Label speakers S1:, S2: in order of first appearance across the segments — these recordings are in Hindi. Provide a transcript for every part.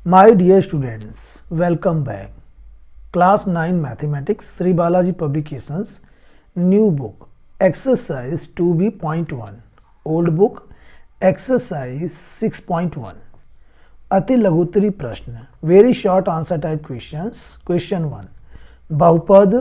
S1: My dear students, welcome back. Class 9 Mathematics, Sri Balaji Publications, new book, exercise 2B.1, old book, exercise 6.1. अति लघुत्तरी प्रश्न, very short answer type questions. Question 1, बहुपद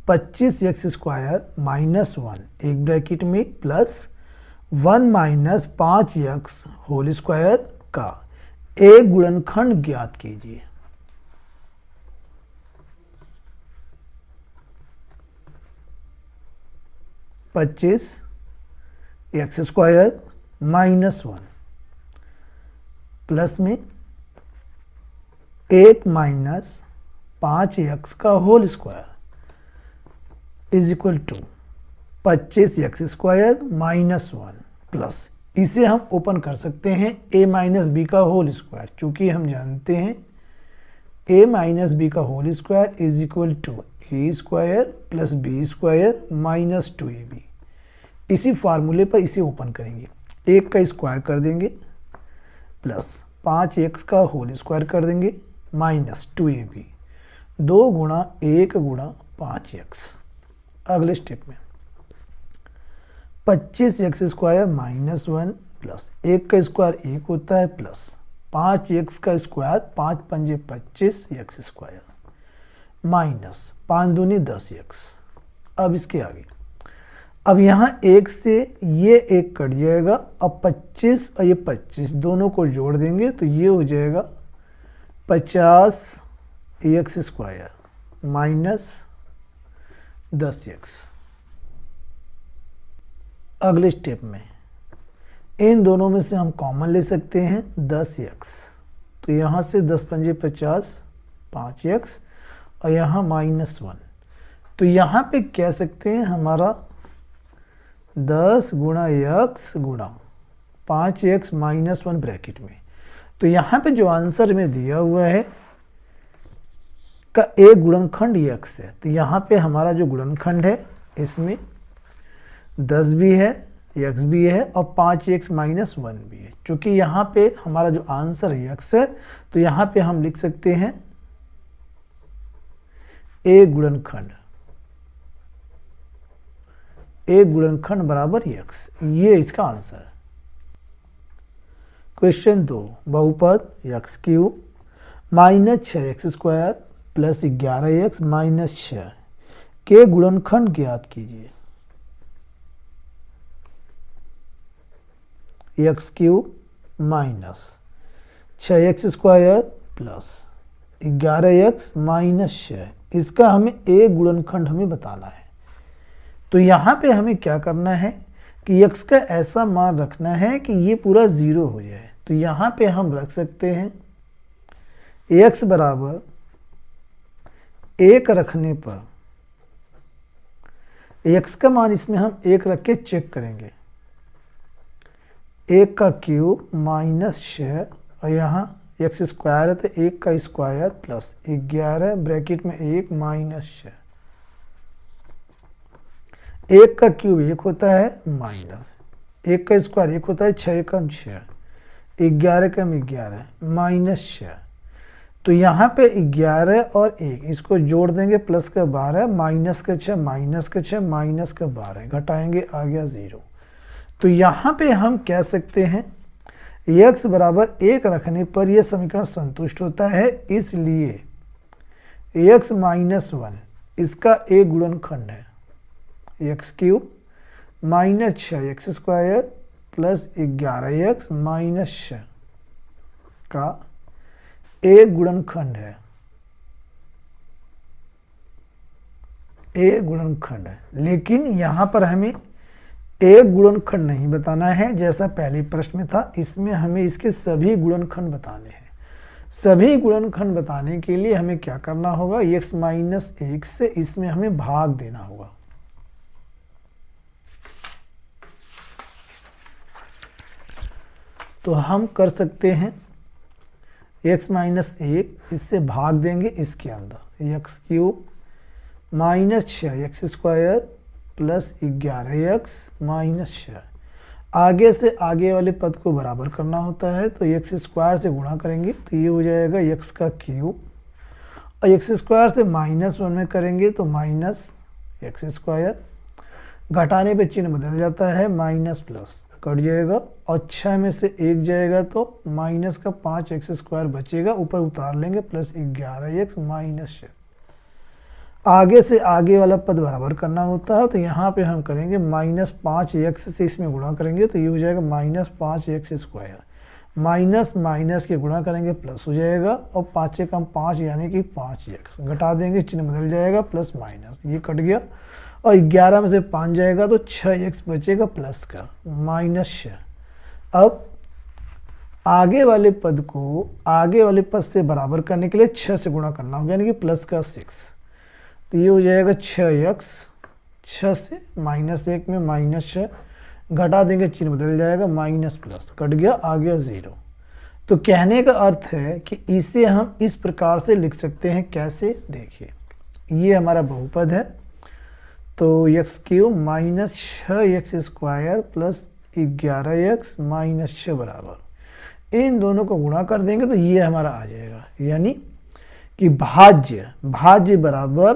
S1: 25x स्क्वायर माइनस 1 एक ब्रैकेट में plus 1 minus 5x whole square का एक गुणनखंड ज्ञात कीजिए. पच्चीस एक्स स्क्वायर माइनस 1 प्लस में 1 माइनस 5x का whole square is equal to 25x square minus 1 plus, इसे हम ओपन कर सकते हैं a माइनस बी का होल स्क्वायर, चूंकि हम जानते हैं a माइनस बी का whole square is equal to A square plus B square minus 2ab. इसी फार्मूले पर इसे ओपन करेंगे, 1 का स्क्वायर कर देंगे प्लस 5x का होल स्क्वायर कर देंगे माइनस 2ab, 2 गुणा 1 गुणा 5x. अगले स्टेप में 25x स्क्वायर माइनस 1 प्लस 1 का स्क्वायर 1 होता है प्लस 5x का स्क्वायर 5 पंजे 25x स्क्वायर माइनस 5 दूनी 10x. अब इसके आगे, अब यहाँ 1 से ये 1 कट जाएगा. अब 25 और ये 25 दोनों को जोड़ देंगे तो ये हो जाएगा 50x स्क्वायर माइनस 10x. अगले स्टेप में इन दोनों में से हम कॉमन ले सकते हैं 10x, तो यहाँ से 10 पंजे 50 5x और यहाँ माइनस 1, तो यहाँ पे कह सकते हैं हमारा 10 गुणा x गुणा 5x माइनस 1 ब्रैकेट में. तो यहाँ पे जो आंसर में दिया हुआ है का एक गुणनखंड x है, तो यहाँ पे हमारा जो गुणनखंड है इसमें 10 भी है, x भी है और 5x माइनस 1 भी है. चूँकि यहाँ पे हमारा जो आंसर x है तो यहाँ पे हम लिख सकते हैं एक गुणनखंड बराबर x. ये इसका आंसर है. क्वेश्चन 2, बहुपद x cube minus 6x square plus 11x minus 6 के गुणनखंड ज्ञात कीजिए. X cube minus 6x square plus 11x minus 6, इसका हमें एक गुणनखंड हमें बताना है. तो यहाँ पे हमें क्या करना है कि x का ऐसा मान रखना है कि ये पूरा 0 हो जाए. तो यहाँ पे हम रख सकते हैं x बराबर 1 रखने पर x का मान इसमें हम 1 रख के चेक करेंगे. 1 का क्यूब माइनस 6 और यहाँ x स्क्वायर है तो 1 का स्क्वायर प्लस 11 ब्रैकेट में 1 माइनस 6. 1 का क्यूब 1 होता है माइनस 1 का स्क्वायर 1 होता है 6 कम 6 11 कम 11 माइनस 6. तो यहाँ पे 11 और 1 इसको जोड़ देंगे प्लस का 12 माइनस का 6 माइनस का 6 माइनस का 12 घटाएंगे आ गया 0. तो यहाँ पे हम कह सकते हैं x बराबर 1 रखने पर यह समीकरण संतुष्ट होता है, इसलिए x माइनस 1 इसका एक गुणनखंड है. X cube minus 6x square plus 11x minus 6 का एक गुणनखंड है. एक गुणनखंड है, लेकिन यहाँ पर हमें एक गुणनखंड नहीं बताना है जैसा पहले प्रश्न में था. इसमें हमें इसके सभी गुणनखंड बताने हैं. सभी गुणनखंड बताने के लिए हमें क्या करना होगा, x माइनस 1 से इसमें हमें भाग देना होगा. तो हम कर सकते हैं x माइनस 1 इससे भाग देंगे इसके अंदर, x cube minus 6x square plus 11x minus 6. आगे से आगे वाले पद को बराबर करना होता है, तो एक्स स्क्वायर से गुणा करेंगे तो ये हो जाएगा एक्स का क्यूब, और एक्स स्क्वायर से -1 में करेंगे तो माइनस एक्स स्क्वायर, घटाने पे चिन्ह बदल जाता है, माइनस प्लस कट जाएगा, और 6 में से 1 जाएगा तो माइनस का 5x स्क्वायर बचेगा, ऊपर उतार लेंगे, प्लस 11x माइनस 6। आगे से आगे वाला पद बराबर करना होता है, तो यहाँ पे हम करेंगे -5x से इसमें गुणा करेंगे तो ये हो जाएगा -5x स्क्वायर, माइनस माइनस के गुणा करेंगे प्लस हो जाएगा, और 5 से कम 5 यानी कि 5x, घटा देंगे चिन्ह बदल जाएगा, प्लस माइनस ये कट गया, और 11 में से 5 जाएगा तो 6x बचेगा प्लस का -6। अब आगे वाले पद को आगे वाले पद से बराबर करने के लिए 6 से गुणा करना होगा, यानी कि प्लस का 6, तो ये हो जाएगा 6x, 6 से -1 में -6, घटा देंगे चिन्ह बदल जाएगा, माइनस प्लस कट गया, आ गया 0। तो कहने का अर्थ है कि इसे हम इस प्रकार से लिख सकते हैं, कैसे, देखिए ये हमारा बहुपद है, तो x³ minus 6x square plus 11x minus 6 बराबर, इन दोनों को गुणा कर देंगे तो ये हमारा आ जाएगा, यानी कि भाज्य बराबर,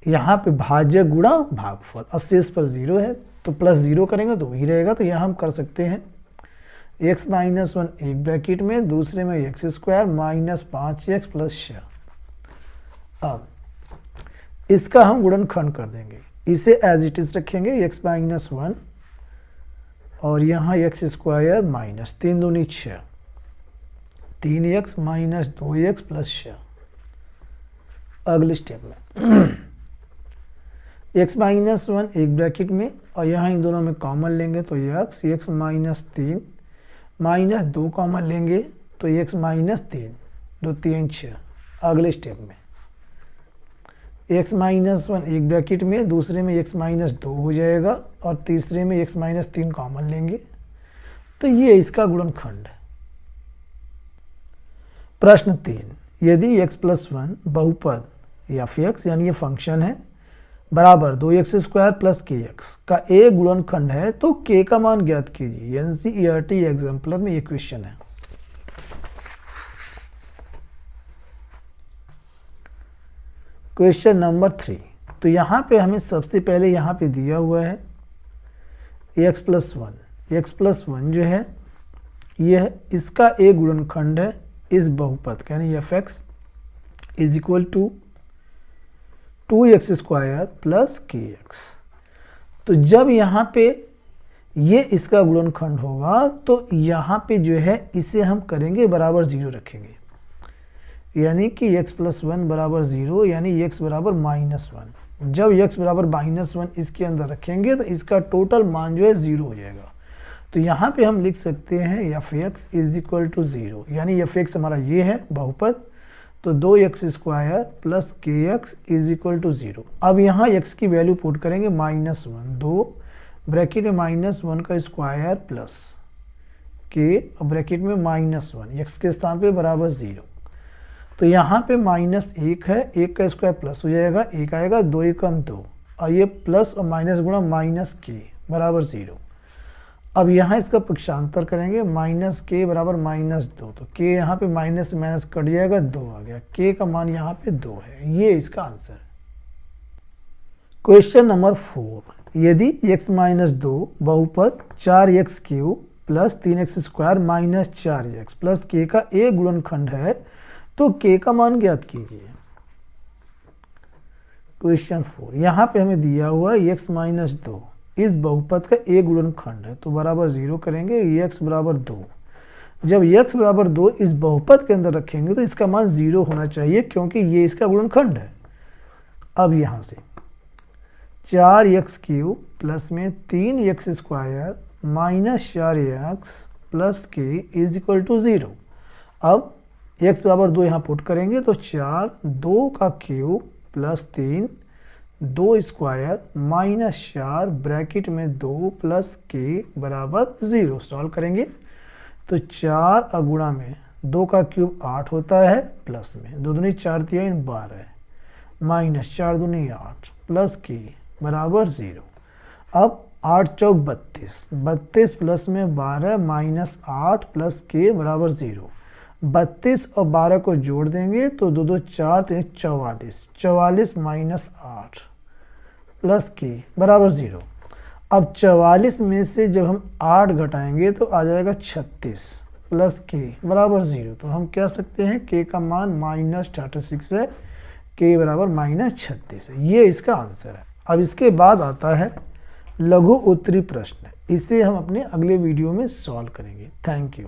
S1: यहाँ पे भाज्य गुणा भागफल, और शेष पर 0 है तो प्लस 0 करेंगे तो वही रहेगा, तो यहाँ हम कर सकते हैं x माइनस 1 एक ब्रैकेट में, दूसरे में x square minus 5x plus 6। अब इसका हम गुणनखंड कर देंगे, इसे एज इट इज रखेंगे, x माइनस 1 और यहाँ एक्स स्क्वायर माइनस 3 दूनी 6, 3x माइनस 2x प्लस 6। अगले स्टेप में x माइनस 1 एक ब्रैकेट में, और यहाँ इन दोनों में कॉमन लेंगे तो x माइनस 3 माइनस 2 कॉमन लेंगे तो x माइनस 3, 2 3 6। अगले स्टेप में x माइनस 1 एक ब्रैकेट में, दूसरे में x माइनस 2 हो जाएगा, और तीसरे में x माइनस 3 कॉमन लेंगे, तो ये इसका गुणनखंड है। प्रश्न 3, यदि x प्लस 1 बहुपद f(x) यानी ये फंक्शन है बराबर 2x स्क्वायर प्लस kx का एक गुणनखंड है तो k का मान ज्ञात कीजिए। NCERT एग्जाम्पलर में ये क्वेश्चन है। क्वेश्चन नंबर 3, तो यहाँ पे हमें सबसे पहले यहाँ पे दिया हुआ है x प्लस 1 जो है यह इसका एक गुणनखंड है इस बहुपद का, यानी f(x) is equal to 2x square plus kx। तो जब यहाँ पे ये इसका गुणनखंड होगा तो यहाँ पे जो है इसे हम करेंगे बराबर 0 रखेंगे, यानी कि x प्लस 1 बराबर 0, यानी x बराबर -1। जब x बराबर -1 इसके अंदर रखेंगे तो इसका टोटल मान जो है 0 हो जाएगा। तो यहाँ पे हम लिख सकते हैं f(x) इज इक्वल टू 0, यानी f(x) हमारा ये है बहुपद, तो 2x square plus kx is equal to 0। अब यहाँ x की वैल्यू पुट करेंगे -1, 2 ब्रैकेट में -1 का स्क्वायर प्लस k और ब्रैकेट में -1, x के स्थान पे बराबर 0। तो यहाँ पे -1 है, 1 का स्क्वायर प्लस हो जाएगा, 1 आएगा, 2 एकम 2, और ये प्लस और माइनस गुणा -k बराबर 0। अब यहाँ इसका पक्षांतर करेंगे, -k बराबर -2, तो k यहाँ पे माइनस से माइनस कट जाएगा, 2 आ गया, k का मान यहाँ पे 2 है, ये इसका आंसर है। क्वेश्चन नंबर 4, यदि x माइनस 2 बहुपद 4x³ plus 3x square minus 4x plus k का एक गुणनखंड है तो k का मान ज्ञात कीजिए। क्वेश्चन 4, यहाँ पे हमें दिया हुआ है x माइनस 2 इस बहुपद का एक गुणनखंड है तो बराबर 0 करेंगे, x बराबर 2। जब x बराबर 2 इस बहुपद के अंदर रखेंगे तो इसका मान 0 होना चाहिए क्योंकि ये इसका गुणनखंड है। अब यहाँ से 4x³ प्लस में 3x square minus 4x plus k is equal to 0। अब x बराबर 2 यहाँ पुट करेंगे तो 4 2 का cube plus 3 2 square minus 4 bracket में 2 प्लस के बराबर 0। सॉल्व करेंगे तो 4 अगुणा में 2 का क्यूब 8 होता है, प्लस में 2 दूनी 4 3 12 माइनस 4 दूनी 8 प्लस के बराबर 0। अब 8 चौक 32, 32 प्लस में 12 माइनस 8 प्लस के बराबर 0। 32 और 12 को जोड़ देंगे तो 2 2 4 3 44, 44 माइनस 8 प्लस के बराबर 0। अब 44 में से जब हम 8 घटाएंगे तो आ जाएगा 36 प्लस के बराबर 0। तो हम कह सकते हैं के का मान -36 है, के बराबर -36 है। ये इसका आंसर है। अब इसके बाद आता है लघु उत्तरी प्रश्न। इसे हम अपने अगले वीडियो में सॉल्व करेंगे। Thank you.